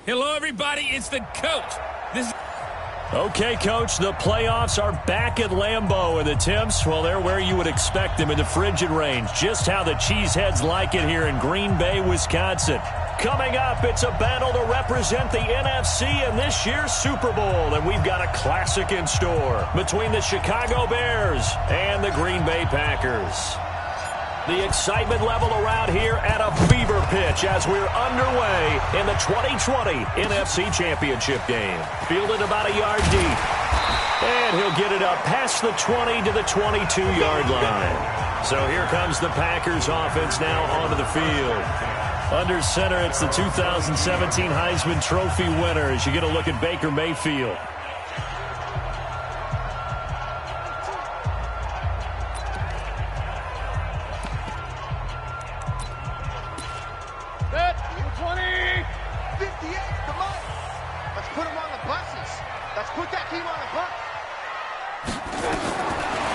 Hello, everybody. It's the coach. Okay, Coach, the playoffs are back at Lambeau, and the temps, well, they're where you would expect them in the frigid range. Just how the Cheeseheads like it here in Green Bay, Wisconsin. Coming up, it's a battle to represent the NFC in this year's Super Bowl, and we've got a classic in store between the Chicago Bears and the Green Bay Packers. The excitement level around here at a fever pitch as we're underway in the 2020 NFC Championship game. Fielded about a yard deep. And he'll get it up past the 20 to the 22-yard line. So here comes the Packers offense now onto the field. Under center, it's the 2017 Heisman Trophy winner as you get a look at Baker Mayfield.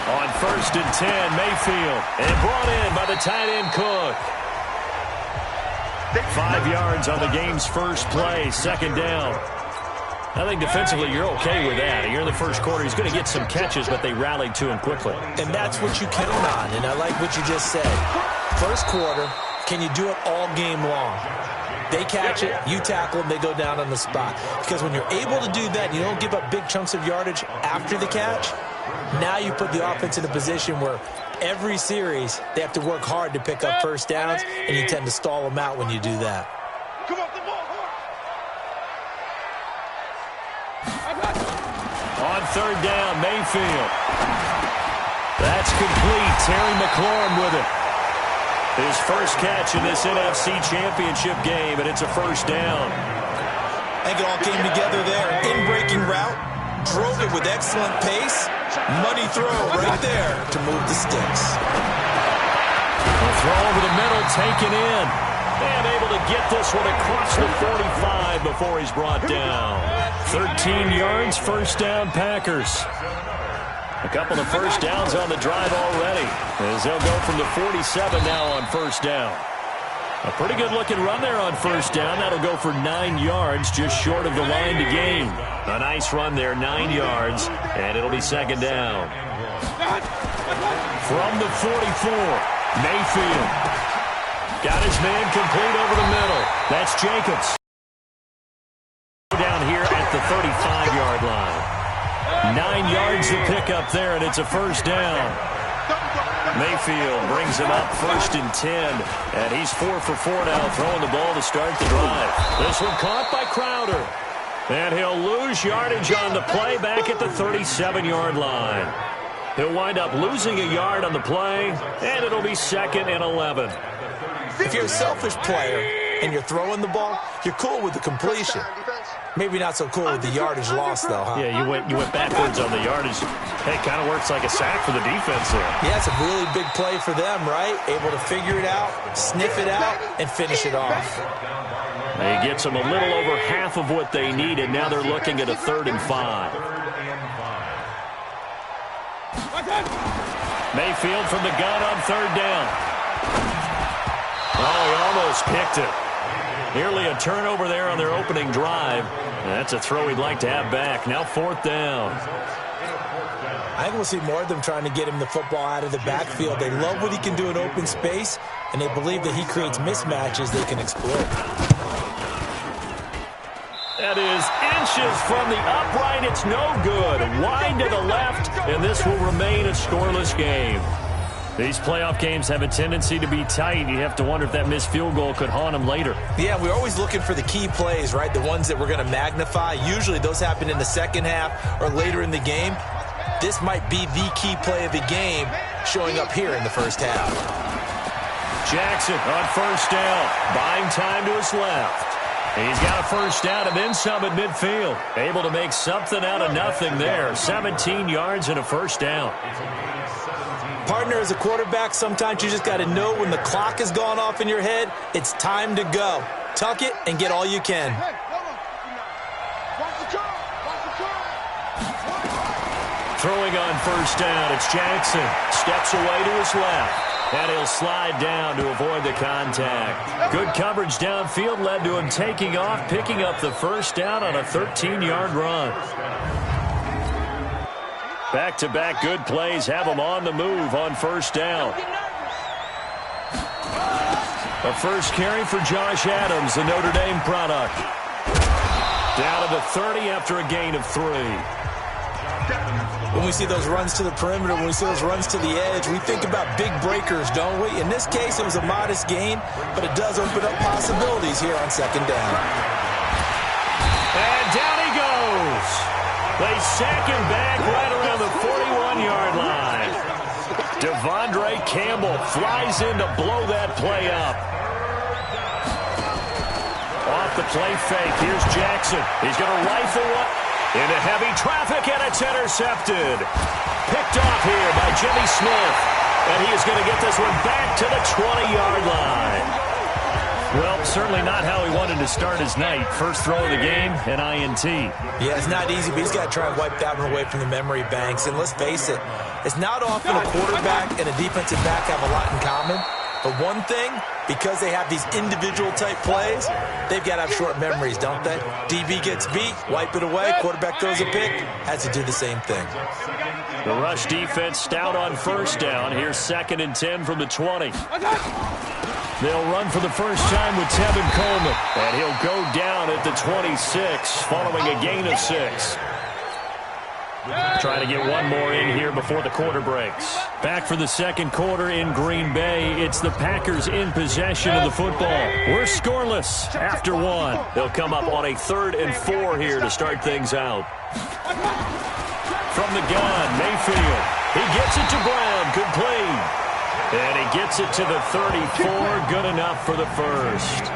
On 1st and 10, Mayfield, and brought in by the tight end Cook. 5 yards on the game's first play, 2nd down. I think defensively you're okay with that. Here in the first quarter, he's going to get some catches, but they rallied to him quickly. And that's what you count on, and I like what you just said. First quarter, can you do it all game long? They catch it, you tackle them, they go down on the spot. Because when you're able to do that, you don't give up big chunks of yardage after the catch, now you put the offense in a position where every series they have to work hard to pick up first downs, and you tend to stall them out when you do that. On 3rd down, Mayfield. That's complete. Terry McLaurin with it. His first catch in this NFC Championship game, and it's a 1st down. I think it all came together there. In-breaking route, drove it with excellent pace. Money throw right there to move the sticks. A throw over the middle, taken in. And able to get this one across the 45 before he's brought down. 13 yards, 1st down, Packers. A couple of first downs on the drive already, as they'll go from the 47 now on 1st down. A pretty good-looking run there on 1st down. That'll go for 9 yards, just short of the line to gain. A nice run there, 9 yards, and it'll be 2nd down. From the 44, Mayfield. Got his man complete over the middle. That's Jacobs. Down here at the 35-yard line. 9 yards to pick up there, and it's a 1st down. Mayfield brings him up 1st and 10, and he's 4 for 4 now, throwing the ball to start the drive. This one caught by Crowder, and he'll lose yardage on the play back at the 37-yard line. He'll wind up losing a yard on the play, and it'll be 2nd and 11. If you're a selfish player and you're throwing the ball, you're cool with the completion. Maybe not so cool with the yardage loss, though, huh? Yeah, you went backwards on the yardage. Hey, it kind of works like a sack for the defense there. Yeah, it's a really big play for them, right? Able to figure it out, sniff it out, and finish it off. He gets them a little over half of what they needed. Now they're looking at a 3rd and 5. Mayfield from the gun on 3rd down. Oh, he almost picked it. Nearly a turnover there on their opening drive. That's a throw he'd like to have back. Now 4th down. I think we'll see more of them trying to get him the football out of the backfield. They love what he can do in open space, and they believe that he creates mismatches they can exploit. That is inches from the upright. It's no good. Wide to the left, and this will remain a scoreless game. These playoff games have a tendency to be tight. You have to wonder if that missed field goal could haunt them later. Yeah, we're always looking for the key plays, right? The ones that we're going to magnify. Usually those happen in the second half or later in the game. This might be the key play of the game showing up here in the first half. Jackson on 1st down. Buying time to his left. He's got a 1st down and then some at midfield. Able to make something out of nothing there. 17 yards and a 1st down. Partner, as a quarterback, sometimes you just got to know when the clock has gone off in your head, it's time to go. Tuck it and get all you can. Throwing on first down, it's Jackson. Steps away to his left. And he'll slide down to avoid the contact. Good coverage downfield led to him taking off, picking up the first down on a 13-yard run. Back-to-back good plays have him on the move on first down. A first carry for Josh Adams, the Notre Dame product. Down to the 30 after a gain of 3. When we see those runs to the perimeter, when we see those runs to the edge, we think about big breakers, don't we? In this case, it was a modest gain, but it does open up possibilities here on second down. And down he goes. They sack him back right around the 41-yard line. Devondre Campbell flies in to blow that play up. Off the play fake, here's Jackson. He's going to rifle one into heavy traffic, and it's intercepted. Picked off here by Jimmy Smith. And he is going to get this one back to the 20-yard line. Well, certainly not how he wanted to start his night. First throw of the game, an INT. Yeah, it's not easy, but he's got to try and wipe that one away from the memory banks. And let's face it, it's not often a quarterback and a defensive back have a lot in common. But one thing, because they have these individual-type plays, they've got to have short memories, don't they? DB gets beat, wipe it away, quarterback throws a pick, has to do the same thing. The rush defense stout on first down. Here's 2nd and 10 from the 20. They'll run for the first time with Tevin Coleman. And he'll go down at the 26 following a gain of 6. Trying to get one more in here before the quarter breaks. Back for the second quarter in Green Bay. It's the Packers in possession of the football. We're scoreless after 1. They'll come up on a 3rd and 4 here to start things out. From the gun, Mayfield. He gets it to Brown, complete. And he gets it to the 34, good enough for the first.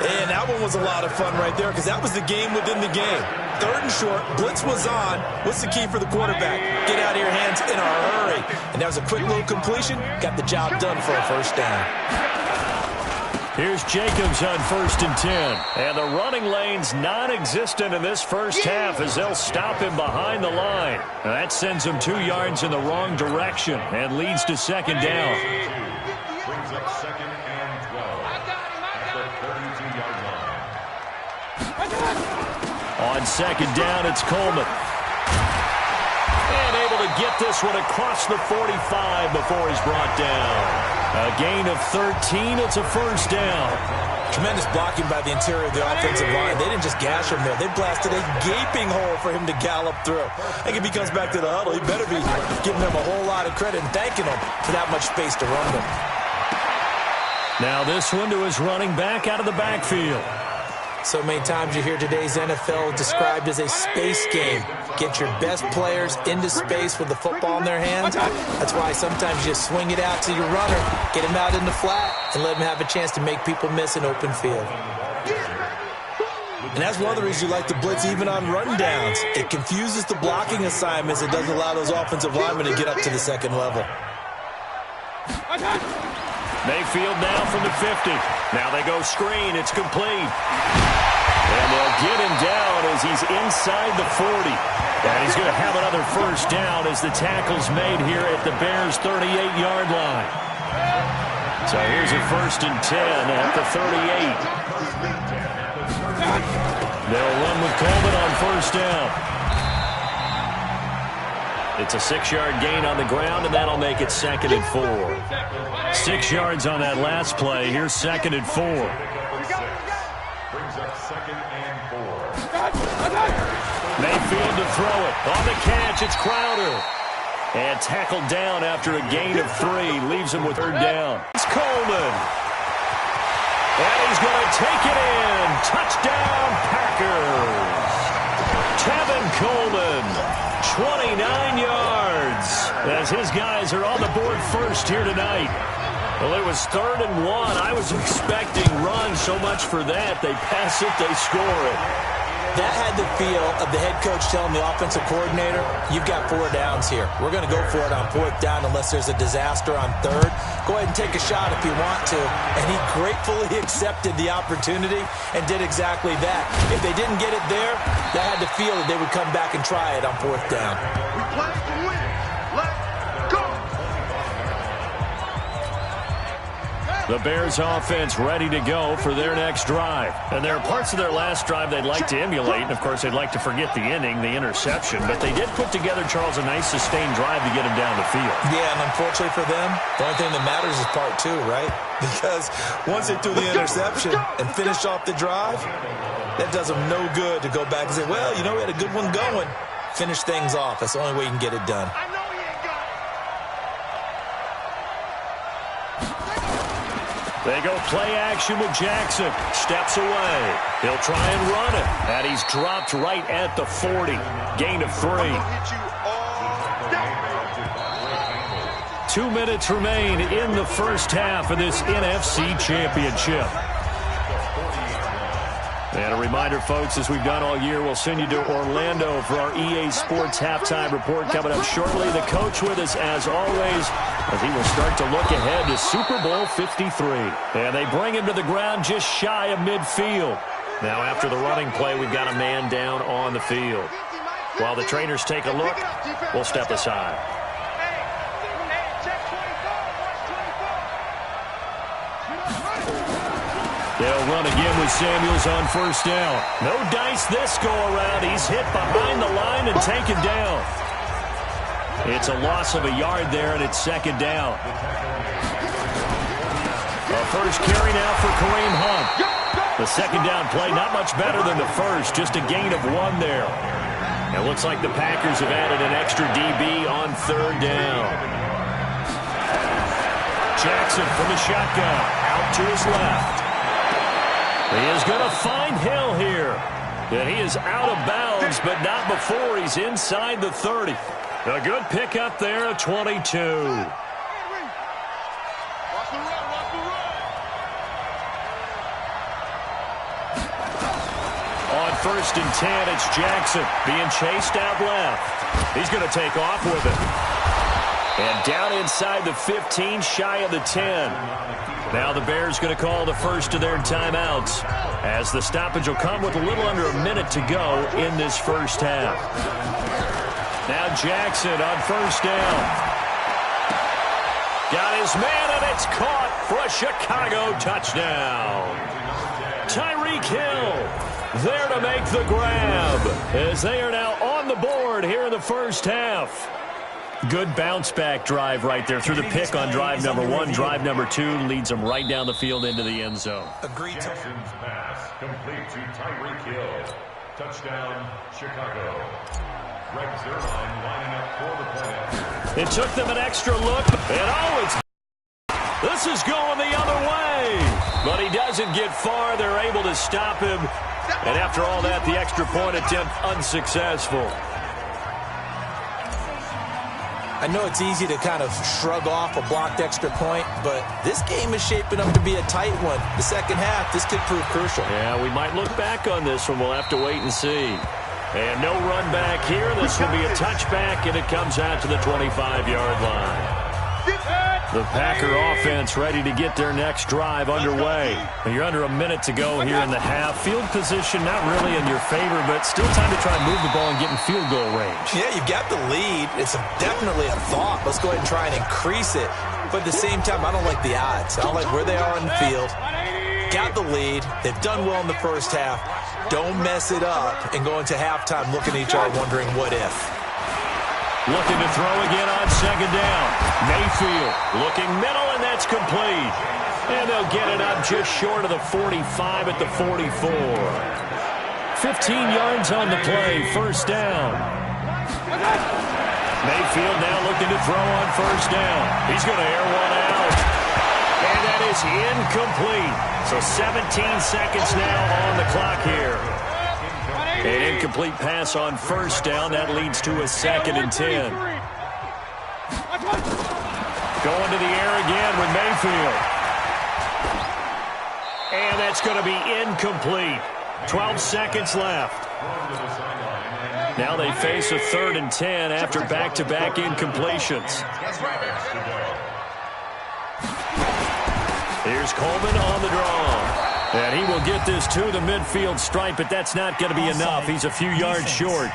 And that one was a lot of fun right there because that was the game within the game. 3rd and short, blitz was on. What's the key for the quarterback? Get out of your hands in a hurry. And that was a quick little completion. Got the job done for a first down. Here's Jacobs on 1st and 10. And the running lane's non-existent in this first half as they'll stop him behind the line. That sends him 2 yards in the wrong direction and leads to second down. Brings up 2nd and 12 at the 32-yard line. On second down, it's Coleman. And able to get this one across the 45 before he's brought down. A gain of 13, it's a first down. Tremendous blocking by the interior of the offensive line. They didn't just gash him there. They blasted a gaping hole for him to gallop through. I think if he comes back to the huddle, he better be giving them a whole lot of credit and thanking them for that much space to run them. Now this one to his running back out of the backfield. So many times you hear today's NFL described as a space game. Get your best players into space with the football in their hands. That's why sometimes you just swing it out to your runner, get him out in the flat, and let him have a chance to make people miss an open field. And that's one of the reasons you like to blitz even on rundowns. It confuses the blocking assignments. It doesn't allow those offensive linemen to get up to the second level. Mayfield now from the 50. Now they go screen. It's complete. And they'll get him down as he's inside the 40. And he's going to have another first down as the tackle's made here at the Bears' 38-yard line. So here's a 1st and 10 at the 38. They'll run with Coleman on first down. It's a 6-yard gain on the ground, and that'll make it 2nd and 4. 6 yards on that last play. Here's 2nd and 4. Brings up 2nd and 4. Mayfield to throw it. On the catch, it's Crowder. And tackled down after a gain of 3. Leaves him with 3rd down. It's Coleman. And he's going to take it in. Touchdown, Packers. Tevin Coleman. 29 yards as his guys are on the board first here tonight. Well, it was 3rd and 1. I was expecting run, so much for that. They pass it, they score it. That had the feel of the head coach telling the offensive coordinator, you've got 4 downs here. We're going to go for it on 4th down unless there's a disaster on 3rd. Go ahead and take a shot if you want to. And he gratefully accepted the opportunity and did exactly that. If they didn't get it there, that had the feel that they would come back and try it on 4th down. We play to win. Let's go. The Bears offense ready to go for their next drive. And there are parts of their last drive they'd like to emulate. And, of course, they'd like to forget the inning, the interception. But they did put together, Charles, a nice sustained drive to get him down the field. Yeah, and unfortunately for them, the only thing that matters is part 2, right? Because once they threw the interception and finished off the drive, that does them no good to go back and say, well, you know, we had a good one going. Finish things off. That's the only way you can get it done. They go play action with Jackson. Steps away. He'll try and run it. And he's dropped right at the 40. Gain of 3. 2 minutes remain in the first half of this NFC Championship. And a reminder, folks, as we've done all year, we'll send you to Orlando for our EA Sports Halftime Report coming up shortly. The coach with us, as always, as he will start to look ahead to Super Bowl 53. And they bring him to the ground just shy of midfield. Now, after the running play, we've got a man down on the field. While the trainers take a look, we'll step aside. They'll run again with Samuels on first down. No dice this go-around. He's hit behind the line and taken down. It's a loss of a yard there, and it's 2nd down. A first carry now for Kareem Hunt. The 2nd down play, not much better than the first, just a gain of 1 there. It looks like the Packers have added an extra DB on 3rd down. Jackson from the shotgun, out to his left. He is going to find Hill here. And he is out of bounds, but not before he's inside the 30. A good pickup there at 22. On 1st and 10, it's Jackson being chased out left. He's going to take off with it. And down inside the 15, shy of the 10. Now the Bears going to call the first of their timeouts as the stoppage will come with a little under a minute to go in this first half. Now Jackson on 1st down. Got his man, and it's caught for a Chicago touchdown. Tyreek Hill there to make the grab as they are now on the board here in the first half. Good bounce-back drive right there through the pick on drive number 1. Drive number 2 leads them right down the field into the end zone. Agreed. Jackson's pass complete to Tyreek Hill. Touchdown, Chicago. Greg Zerline lining up for the play. It took them an extra look, and this is going the other way. But he doesn't get far. They're able to stop him. And after all that, the extra point attempt unsuccessful. I know it's easy to kind of shrug off a blocked extra point, but this game is shaping up to be a tight one. The second half, this could prove crucial. Yeah, we might look back on this one. We'll have to wait and see. And no run back here. This will be a touchback, and it comes out to the 25-yard line. The Packer offense ready to get their next drive underway. You're under a minute to go here in the half. Field position not really in your favor, but still time to try and move the ball and get in field goal range. Yeah, you've got the lead. It's definitely a thought. Let's go ahead and try and increase it. But at the same time, I don't like the odds. I don't like where they are on the field. Got the lead. They've done well in the first half. Don't mess it up and go into halftime looking at each other wondering what if. Looking to throw again on 2nd down. Mayfield looking middle, and that's complete. And they'll get it up just short of the 45 at the 44. 15 yards on the play, 1st down. Mayfield now looking to throw on 1st down. He's going to air one out. And that is incomplete. So 17 seconds now on the clock here. An incomplete pass on 1st down. That leads to a 2nd and 10. Going to the air again with Mayfield. And that's going to be incomplete. 12 seconds left. Now they face a 3rd and 10 after back-to-back incompletions. Here's Coleman on the draw. And he will get this to the midfield stripe, but that's not going to be enough. He's a few yards short.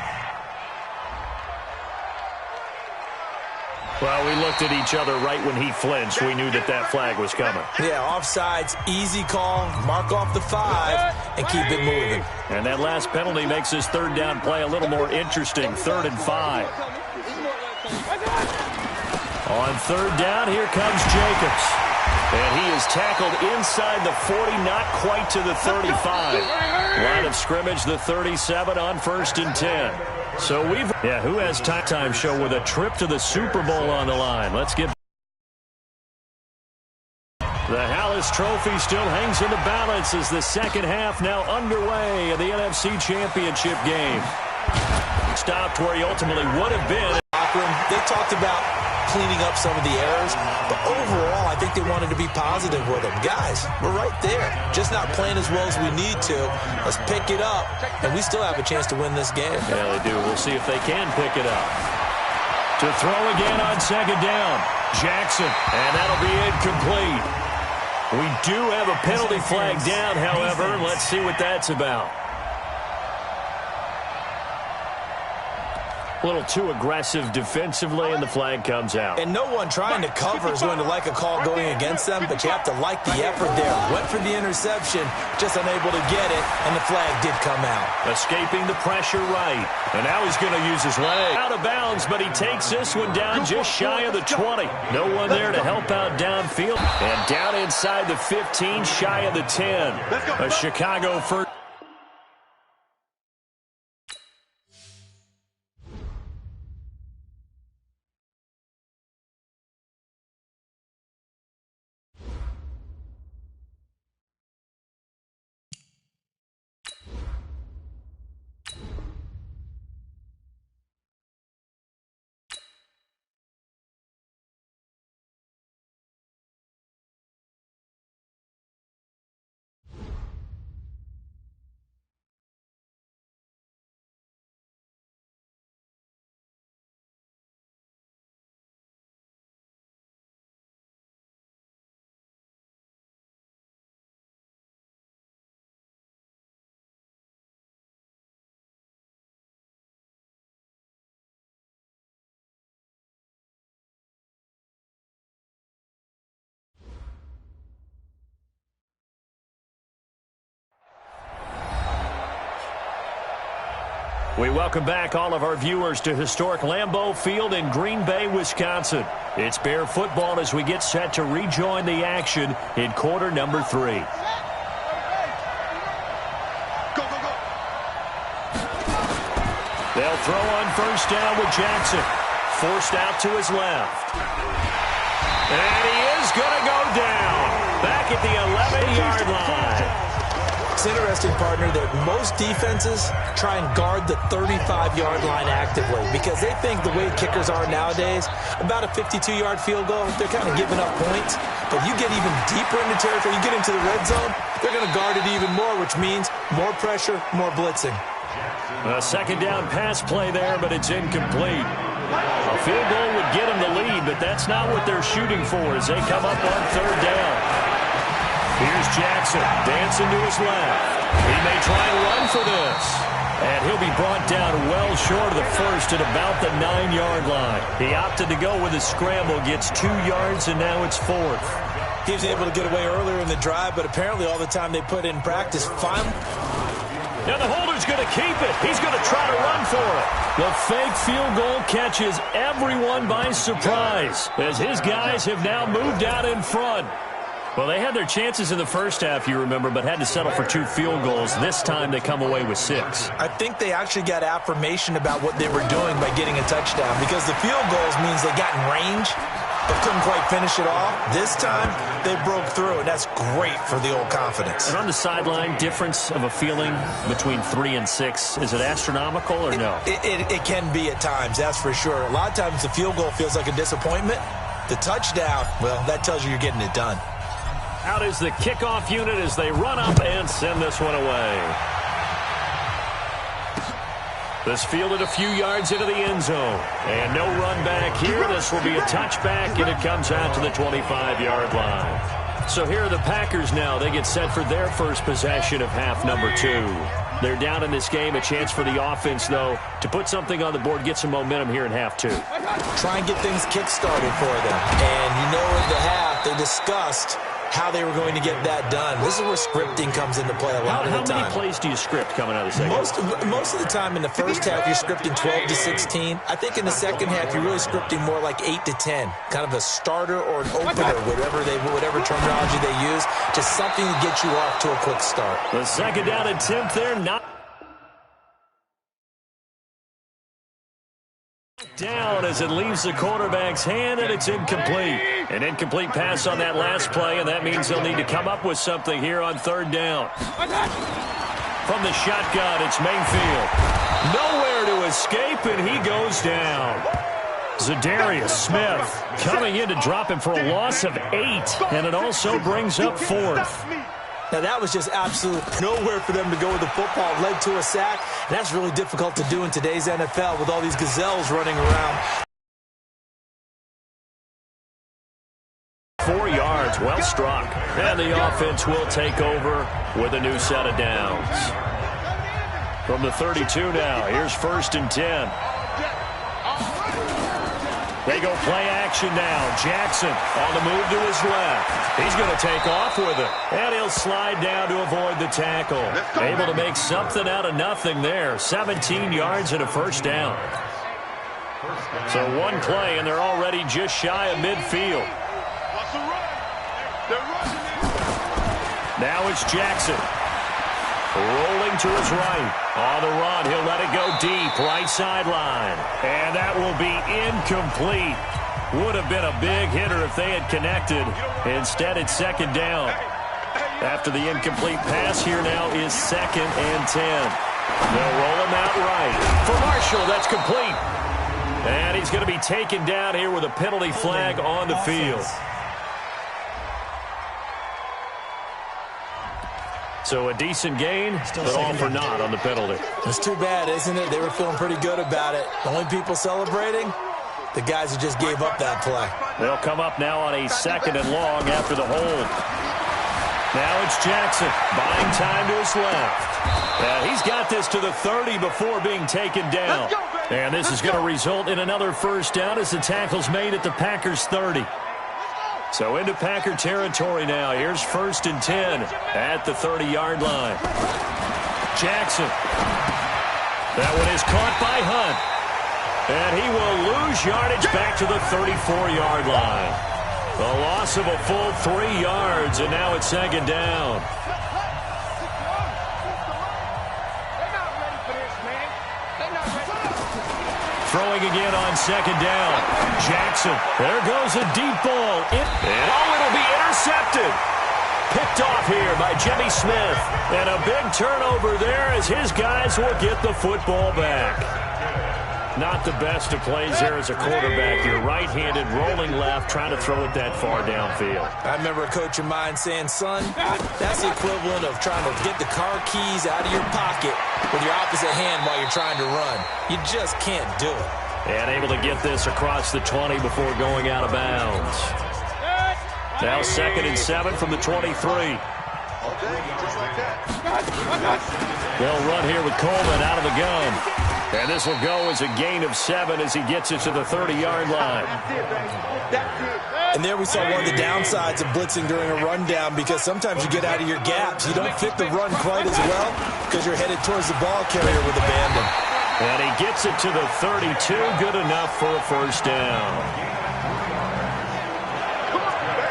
Well, we looked at each other right when he flinched. We knew that that flag was coming. Yeah, offsides, easy call, mark off the 5, and keep it moving. And that last penalty makes his 3rd down play a little more interesting, 3rd and 5. On 3rd down, here comes Jacobs. And he is tackled inside the 40, not quite to the 35. Line of scrimmage, the 37 on 1st and 10. So who has time show with a trip to the Super Bowl on the line? Let's get the Hallis Trophy still hangs in the balance as the second half now underway of the NFC Championship game. Stopped where he ultimately would have been. They talked about cleaning up some of the errors, but overall I think they wanted to be positive with them. Guys, we're right there, just not playing as well as we need to. Let's pick it up, and we still have a chance to win this game. Yeah, they do. We'll see if they can pick it up. To throw again on 2nd down, Jackson, and that'll be incomplete. We do have a penalty flag down, however. Let's see what that's about. A little too aggressive defensively, and the flag comes out. And no one trying to cover is going to like a call going against them, but you have to like the effort there. Went for the interception, just unable to get it, and the flag did come out. Escaping the pressure right. And now he's going to use his leg. Out of bounds, but he takes this one down just shy of the 20. No one there to help out downfield. And down inside the 15, shy of the 10. A Chicago first. We welcome back all of our viewers to historic Lambeau Field in Green Bay, Wisconsin. It's Bear football as we get set to rejoin the action in quarter number 3. They'll throw on 1st down with Jackson. Forced out to his left. And he is going to go down. Back at the 11-yard line. It's interesting, partner, that most defenses try and guard the 35-yard line actively because they think the way kickers are nowadays, about a 52-yard field goal, they're kind of giving up points. But you get even deeper into territory, you get into the red zone, they're going to guard it even more, which means more pressure, more blitzing. A 2nd down pass play there, but it's incomplete. A field goal would get them the lead, but that's not what they're shooting for as they come up on 3rd down. Here's Jackson, dancing to his left. He may try and run for this. And he'll be brought down well short of the first at about the 9-yard line. He opted to go with a scramble, gets 2 yards, and now it's 4th. He was able to get away earlier in the drive, but apparently all the time they put in practice, finally. Now the holder's going to keep it. He's going to try to run for it. The fake field goal catches everyone by surprise as his guys have now moved out in front. Well, they had their chances in the first half, you remember, but had to settle for 2 field goals. This time they come away with 6. I think they actually got affirmation about what they were doing by getting a touchdown because the field goals means they got in range but couldn't quite finish it off. This time they broke through, and that's great for the old confidence. And on the sideline, difference of a feeling between 3 and 6, is it astronomical or no? It can be at times, that's for sure. A lot of times the field goal feels like a disappointment. The touchdown, well, that tells you you're getting it done. Out is the kickoff unit as they run up and send this one away. This fielded a few yards into the end zone. And no run back here. This will be a touchback, and it comes out to the 25-yard line. So here are the Packers now. They get set for their first possession of half number 2. They're down in this game. A chance for the offense, though, to put something on the board, get some momentum here in half 2. Try and get things kick-started for them. And you know in the half, they discussed how they were going to get that done. This is where scripting comes into play a lot of the time. How many plays do you script coming out of the second? Most of the time in the first half, you're scripting 12 to 16. I think in the second half, you're really scripting more like 8 to 10. Kind of a starter or an opener, whatever terminology they use. Just something to get you off to a quick start. The second down attempt there, not down as it leaves the quarterback's hand, and it's incomplete. An incomplete pass on that last play, and that means they'll need to come up with something here on third down. From the shotgun, it's Mayfield. Nowhere to escape, and he goes down. Zadarius Smith coming in to drop him for a loss of 8, and it also brings up 4th. Now, that was just absolute nowhere for them to go with the football. Led to a sack. And that's really difficult to do in today's NFL with all these gazelles running around. 4 yards, well struck. And the offense will take over with a new set of downs. From the 32 now, here's 1st and 10. They go play action now. Jackson on the move to his left. He's going to take off with it. And he'll slide down to avoid the tackle. Able to make something out of nothing there. 17 yards and a first down. So one play, and they're already just shy of midfield. Now it's Jackson. Rolling to his right. On the run, he'll let it go deep, right sideline. And that will be incomplete. Would have been a big hitter if they had connected. Instead, it's second down. After the incomplete pass, here now is 2nd and 10. They'll roll him out right. For Marshall, that's complete. And he's going to be taken down here with a penalty flag on the field. So a decent gain, but all for naught on the penalty. It's too bad, isn't it? They were feeling pretty good about it. The only people celebrating, the guys who just gave up that play. They'll come up now on a 2nd and long after the hold. Now it's Jackson, buying time to his left. He's got this to the 30 before being taken down. And this is going to result in another first down as the tackle's made at the Packers' 30. So into Packer territory now. Here's 1st and 10 at the 30-yard line. Jackson. That one is caught by Hunt. And he will lose yardage back to the 34-yard line. A loss of a full 3 yards, and now it's 2nd down. Throwing again on 2nd down. Jackson. There goes a deep ball. It'll be intercepted. Picked off here by Jimmy Smith. And a big turnover there as his guys will get the football back. Not the best of plays there as a quarterback. You're right-handed, rolling left, trying to throw it that far downfield. I remember a coach of mine saying, son, that's the equivalent of trying to get the car keys out of your pocket with your opposite hand while you're trying to run. You just can't do it. And able to get this across the 20 before going out of bounds. Now 2nd and 7 from the 23. They'll run here with Coleman out of the gun. And this will go as a gain of 7 as he gets it to the 30-yard line. And there we saw one of the downsides of blitzing during a rundown, because sometimes you get out of your gaps. You don't fit the run quite as well because you're headed towards the ball carrier with abandon. And he gets it to the 32. Good enough for a first down.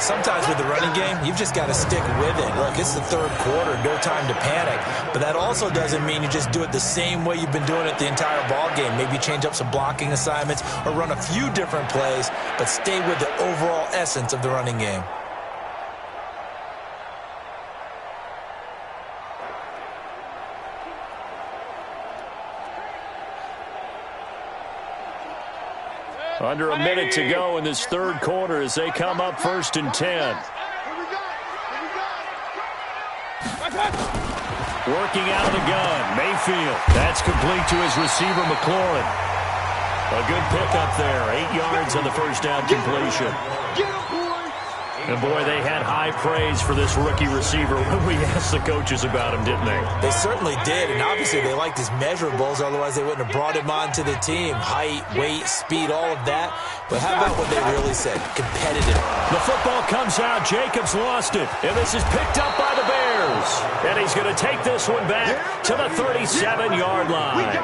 Sometimes with the running game, you've just got to stick with it. Look, it's the 3rd quarter, no time to panic. But that also doesn't mean you just do it the same way you've been doing it the entire ball game. Maybe change up some blocking assignments or run a few different plays, but stay with the overall essence of the running game. Under a minute to go in this 3rd quarter as they come up 1st and 10. Working out of the gun, Mayfield. That's complete to his receiver, McLaurin. A good pickup there. 8 yards on the first down completion. And, boy, they had high praise for this rookie receiver when we asked the coaches about him, didn't they? They certainly did, and obviously they liked his measurables. Otherwise, they wouldn't have brought him onto the team. Height, weight, speed, all of that. But how about what they really said? Competitive. The football comes out. Jacobs lost it. And this is picked up by the Bears. And he's going to take this one back to the 37-yard line.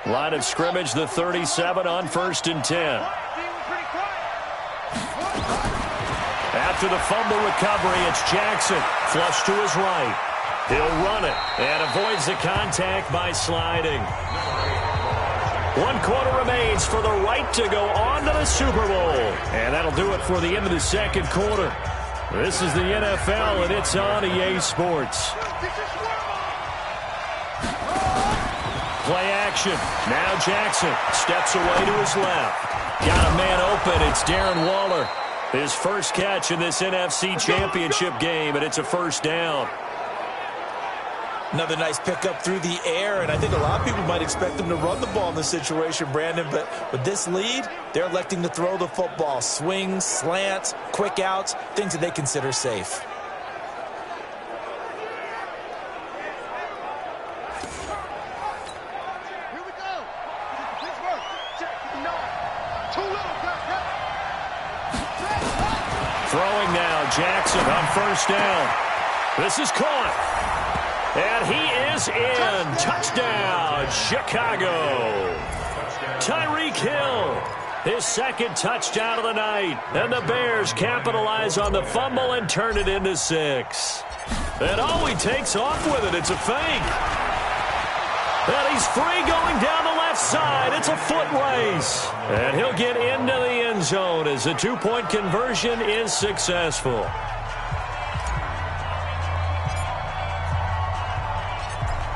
Line of scrimmage, the 37 on 1st and 10. After the fumble recovery, it's Jackson. Flush to his right. He'll run it and avoids the contact by sliding. 1 quarter remains for the right to go on to the Super Bowl. And that'll do it for the end of the second quarter. This is the NFL, and it's on EA Sports. Play action. Now Jackson steps away to his left. Got a man open. It's Darren Waller. His first catch in this NFC Championship game, and it's a first down. Another nice pickup through the air, and I think a lot of people might expect them to run the ball in this situation, Brandon, but with this lead, they're electing to throw the football. Swings, slants, quick outs, things that they consider safe. Throwing now, Jackson on first down. This is caught. And he is in. Touchdown, Chicago. Tyreek Hill, his second touchdown of the night. And the Bears capitalize on the fumble and turn it into 6. And oh, he takes off with it. It's a fake. And he's free going down the left side. It's a foot race. And he'll get into the end zone as the 2-point conversion is successful.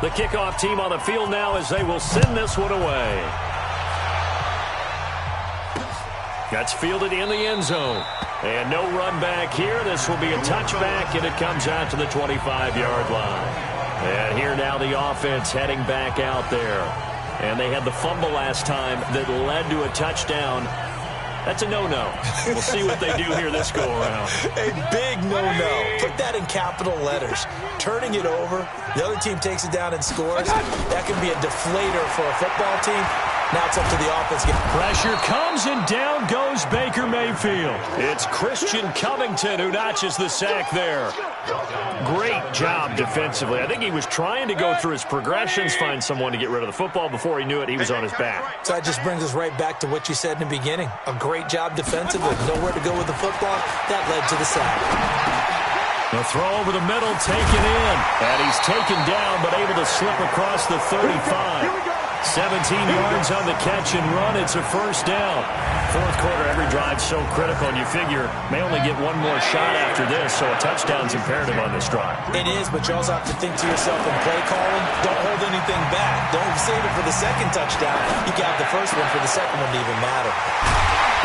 The kickoff team on the field now as they will send this one away. That's fielded in the end zone. And no run back here. This will be a touchback, and it comes out to the 25-yard line. And here now the offense heading back out there. And they had the fumble last time that led to a touchdown. That's a no-no. We'll see what they do here this go-around. A big no-no. Put that in capital letters. Turning it over, the other team takes it down and scores. That can be a deflator for a football team. Now it's up to the offense. Pressure comes, and down goes Baker Mayfield. It's Christian Covington who notches the sack there. Great job defensively. I think he was trying to go through his progressions, find someone to get rid of the football. Before he knew it, he was on his back. So that just brings us right back to what you said in the beginning. A great job defensively. Nowhere to go with the football. That led to the sack. The throw over the middle, taken in. And he's taken down, but able to slip across the 35. 17 yards on the catch and run. It's a first down. Fourth quarter, every drive so critical, and you figure may only get one more shot after this, so a touchdown's imperative on this drive. It is, but you also have to think to yourself in play calling, don't hold anything back. Don't save it for the second touchdown. You got the first one for the second one to even matter.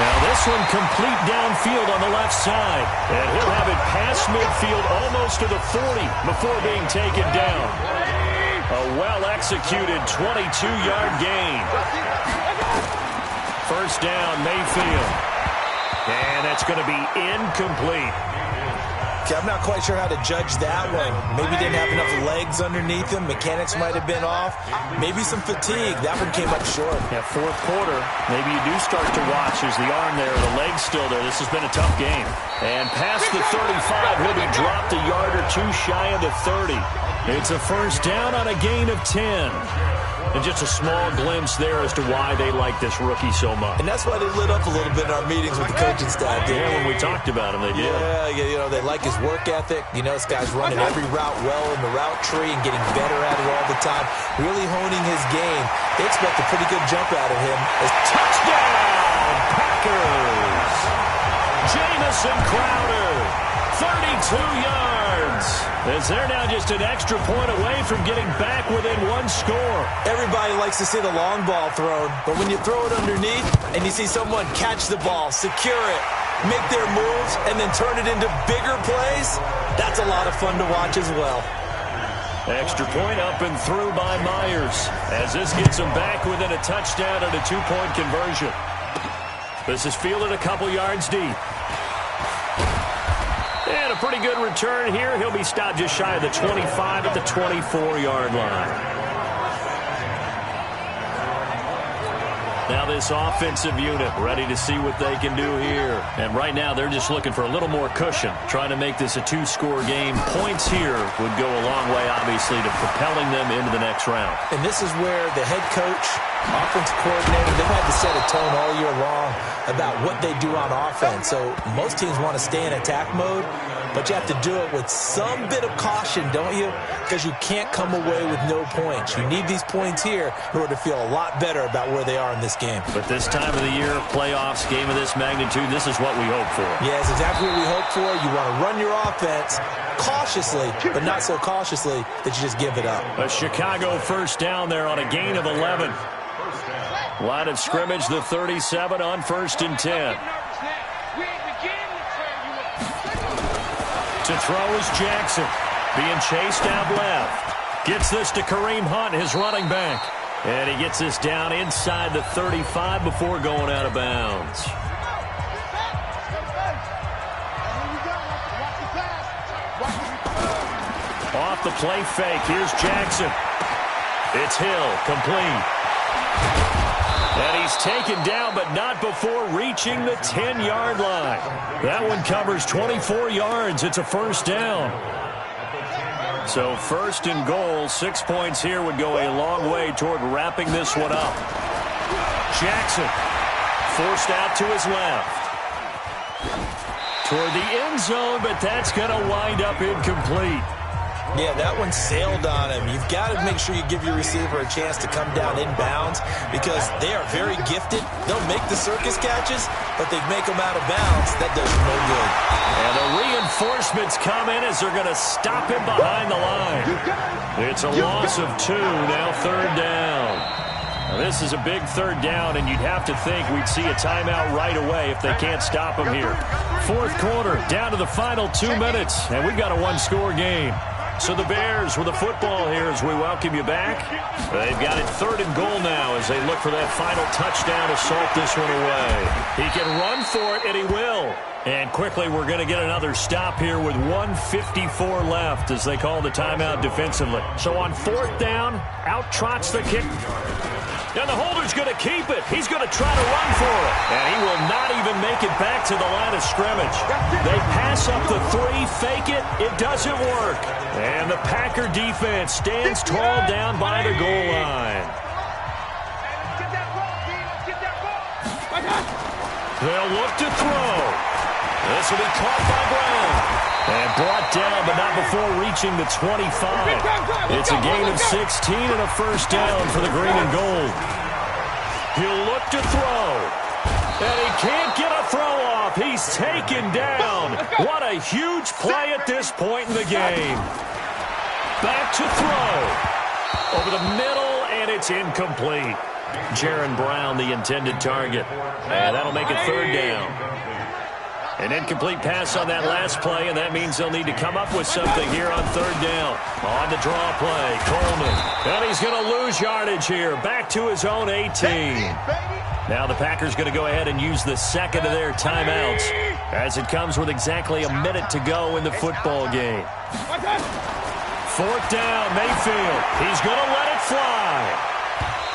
Now this one complete downfield on the left side. And he'll have it past midfield almost to the 40 before being taken down. A well-executed 22-yard gain. First down, Mayfield. And that's going to be incomplete. Okay, I'm not quite sure how to judge that one. Maybe didn't have enough legs underneath him. Mechanics might have been off. Maybe some fatigue. That one came up short. Yeah, fourth quarter, maybe you do start to watch. There's the arm there, the leg's still there. This has been a tough game. And past the 35, he'll be dropped a yard or two shy of the 30. It's a first down on a gain of 10. And just a small glimpse there as to why they like this rookie so much. And that's why they lit up a little bit in our meetings with the coaching staff. Yeah, when we talked about him, they did. Yeah, you know, they like his work ethic. You know, this guy's running every route well in the route tree and getting better at it all the time. Really honing his game. They expect a pretty good jump out of him. Touchdown! Packers. Jamison Crowder, 32 yards. As they're now just an extra point away from getting back within one score. Everybody likes to see the long ball thrown, but when you throw it underneath and you see someone catch the ball, secure it, make their moves, and then turn it into bigger plays, that's a lot of fun to watch as well. Extra point up and through by Myers, as this gets them back within a touchdown and a two-point conversion. This is fielded a couple yards deep. And a pretty good return here. He'll be stopped just shy of the 25 at the 24-yard line. Now this offensive unit ready to see what they can do here. And right now they're just looking for a little more cushion, trying to make this a two-score game. Points here would go a long way, obviously, to propelling them into the next round. And this is where the head coach, offensive coordinator, they've had to set a tone all year long about what they do on offense. So most teams want to stay in attack mode, but you have to do it with some bit of caution, don't you? Because you can't come away with no points. You need these points here in order to feel a lot better about where they are in this game. But this time of the year, playoffs, game of this magnitude, this is what we hope for. Yeah, it's exactly what we hope for. You want to run your offense cautiously, but not so cautiously that you just give it up. A Chicago first down there on a gain of 11. Line of scrimmage, the 37 on 1st and 10. To throw is Jackson. Being chased out left. Gets this to Kareem Hunt, his running back. And he gets this down inside the 35 before going out of bounds. Off the play fake, here's Jackson. It's Hill, complete. And he's taken down, but not before reaching the 10-yard line. That one covers 24 yards. It's a first down. So 1st and goal, 6 points here would go a long way toward wrapping this one up. Jackson forced out to his left. Toward the end zone, but that's going to wind up incomplete. Yeah, that one sailed on him. You've got to make sure you give your receiver a chance to come down inbounds because they are very gifted. They'll make the circus catches, but they make them out of bounds. That does no good. And the reinforcements come in as they're going to stop him behind the line. It's a loss of 2, now 3rd down. Now, this is a big 3rd down, and you'd have to think we'd see a timeout right away if they can't stop him here. 4th quarter, down to the final 2 minutes, and we've got a one-score game. So the Bears with the football here as we welcome you back. They've got it 3rd and goal now as they look for that final touchdown to salt this one away. He can run for it, and he will. And quickly, we're going to get another stop here with 1:54 left as they call the timeout defensively. So on 4th down, out trots the kick. And the holder's going to keep it. He's going to try to run for it. And he will not even make it back to the line of scrimmage. They pass up the 3, fake it. It doesn't work. And the Packer defense stands tall down by the goal line. They'll look to throw. This will be caught by Brown. And brought down, but not before reaching the 25. It's a gain of 16 and a first down for the green and gold. He'll look to throw. And he can't get a throw off. He's taken down. What a huge play at this point in the game. Back to throw. Over the middle, and it's incomplete. Jaron Brown, the intended target. And that'll make it 3rd down. An incomplete pass on that last play, and that means they'll need to come up with something here on 3rd down. On the draw play, Coleman. And he's going to lose yardage here. Back to his own 18. Now the Packers going to go ahead and use the second of their timeouts as it comes with exactly a minute to go in the football game. 4th down, Mayfield. He's going to let it fly.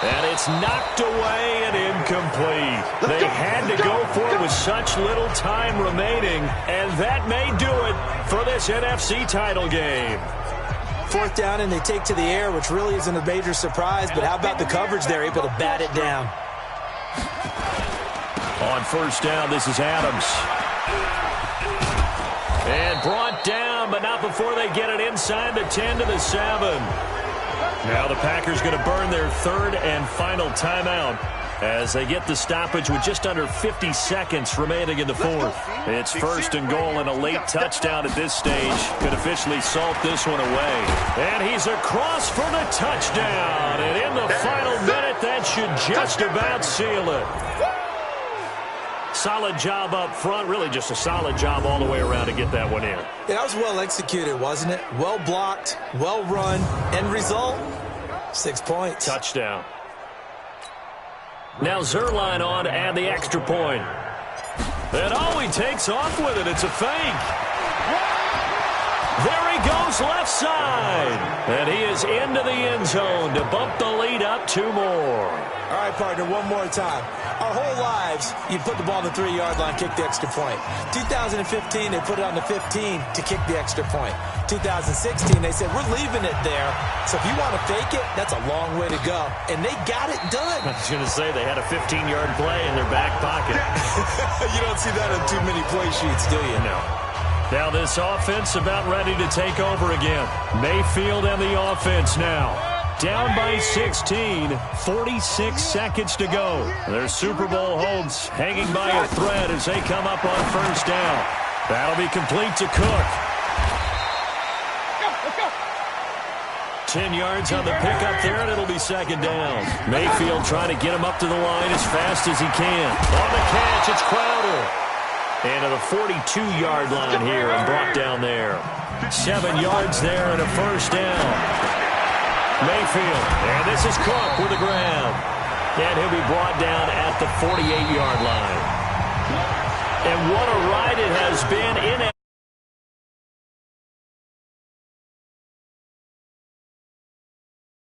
And it's knocked away and incomplete. They had to go for it with such little time remaining, and that may do it for this NFC title game. 4th down, and they take to the air, which really isn't a major surprise, but how about the coverage? They're able to bat it down. On 1st down, this is Adams. And brought down, but not before they get it inside the 10 to the 7. Now the Packers going to burn their third and final timeout as they get the stoppage with just under 50 seconds remaining in the fourth. It's first and goal, and a late touchdown at this stage could officially salt this one away. And he's across for the touchdown. And in the final minute, that should just about seal it. Solid job up front. Really just a solid job all the way around to get that one in. Yeah, that was well executed, wasn't it? Well blocked, well run. End result, 6 points. Touchdown. Now Zerline on to add the extra point. And he takes off with it. It's a fake. There he goes left side. And he is into the end zone to bump the lead up 2 more. All right, partner, one more time. Our whole lives, you put the ball on the 3-yard line, kick the extra point. 2015, they put it on the 15 to kick the extra point. 2016, they said, we're leaving it there. So if you want to fake it, that's a long way to go. And they got it done. I was going to say, they had a 15-yard play in their back pocket. You don't see that on too many play sheets, do you? No. Now this offense about ready to take over again. Mayfield and the offense now. Down by 16, 46 seconds to go. Their Super Bowl hopes hanging by a thread as they come up on first down. That'll be complete to Cook. 10 yards on the pickup there, and it'll be second down. Mayfield trying to get him up to the line as fast as he can. On the catch, it's Crowder. And to the 42-yard line here and brought down there. 7 yards there and a first down. Mayfield, and this is Cook with the grab. And he'll be brought down at the 48-yard line. And what a ride it has been in